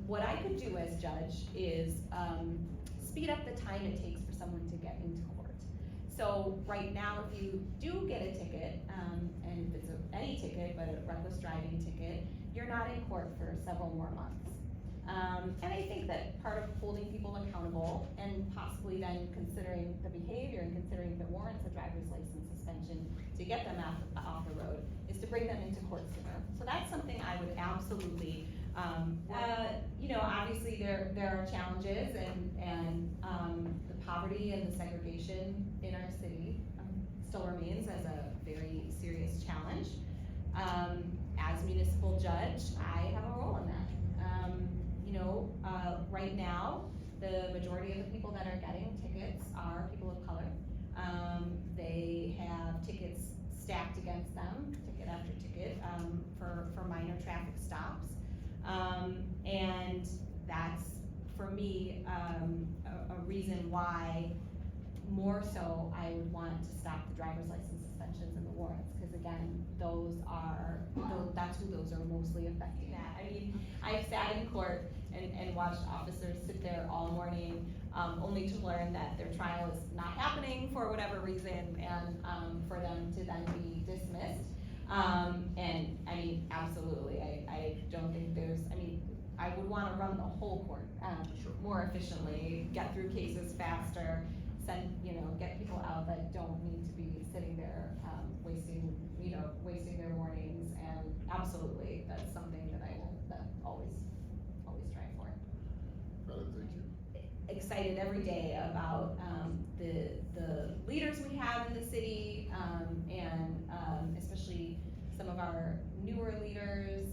what I could do as judge is speed up the time it takes for someone to get into court. So right now, if you do get a ticket, and if it's any ticket, but a reckless driving ticket, you're not in court for several more months. And I think that part of holding people accountable and possibly then considering the behavior and considering if it warrants a driver's license suspension to get them off the road is to bring them into court sooner. So that's something I would absolutely, obviously there are challenges and the poverty and the segregation in our city still remains as a very serious challenge. As municipal judge, I have a role in that. Right now, the majority of the people that are getting tickets are people of color. They have tickets stacked against them, ticket after ticket, for minor traffic stops. And that's, for me, a reason why more so I would want to stop the driver's license suspensions and the warrants, because again, that's who those are mostly affecting at. I mean, I've sat in court and watched officers sit there all morning, only to learn that their trial is not happening for whatever reason, and for them to then be dismissed. And I mean, absolutely, I don't think I would want to run the whole court more efficiently, get through cases faster, get people out that don't need to be sitting there wasting their mornings. And absolutely, that's something that I will always strive for. Thank you. Excited every day about the leaders we have in the city, and especially some of our newer leaders,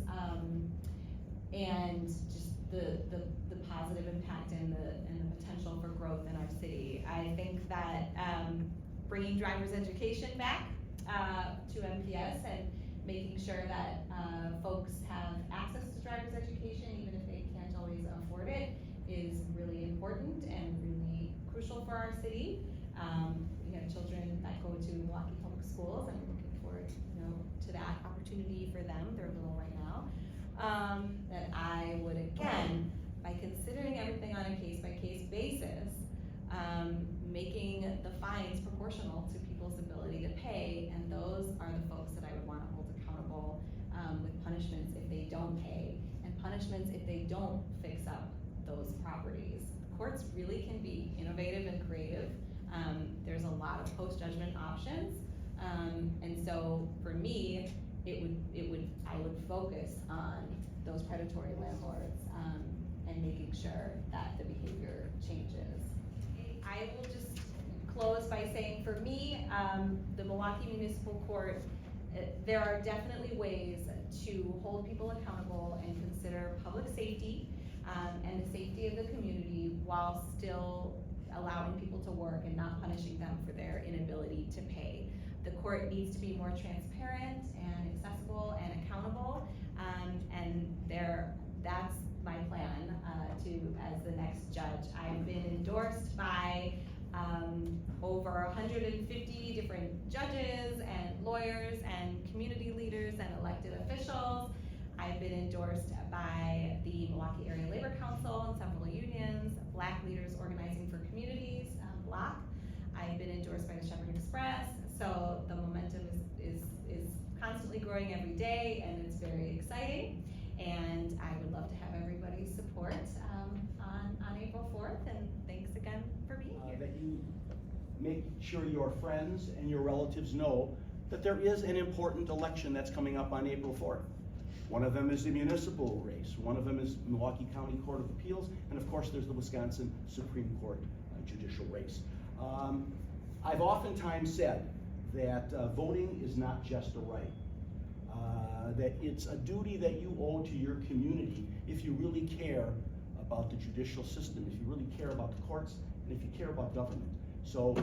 and just the positive impact and the potential for growth in our city. I think that bringing driver's education back to MPS and making sure that folks have access to driver's education, even if they can't always afford it, is really important and really crucial for our city. We have children that go to Milwaukee Public Schools, and we're looking forward to that opportunity for them. They're little right now. That I would, again, by considering everything on a case-by-case basis, making the fines proportional to people's ability to pay, and those are the folks that I would want to hold accountable with punishments if they don't pay, and punishments if they don't fix up those properties. Courts really can be innovative and creative. There's a lot of post-judgment options, and so for me, I would focus on those predatory landlords and making sure that the behavior changes. I will just close by saying, for me, the Milwaukee Municipal Court, there are definitely ways to hold people accountable and consider public safety and the safety of the community while still allowing people to work and not punishing them for their inability to pay. The court needs to be more transparent and accessible and accountable, and that's my plan as the next judge. I've been endorsed by over 150 different judges and lawyers and community leaders and elected officials. I've been endorsed by the Milwaukee Area Labor Council and several unions, Black Leaders Organizing for Communities, BLOC. I've been endorsed by the Shepherd Express. So the momentum is constantly growing every day, and it's very exciting. And I would love to have everybody's support on April 4th. And thanks again for being here. That you make sure your friends and your relatives know that there is an important election that's coming up on April 4th. One of them is the municipal race. One of them is Milwaukee County Court of Appeals. And of course, there's the Wisconsin Supreme Court judicial race. I've oftentimes said that voting is not just a right, that it's a duty that you owe to your community if you really care about the judicial system, if you really care about the courts, and if you care about government. So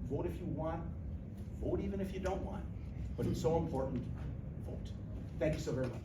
vote if you want, vote even if you don't want, but it's so important, vote. Thank you so very much.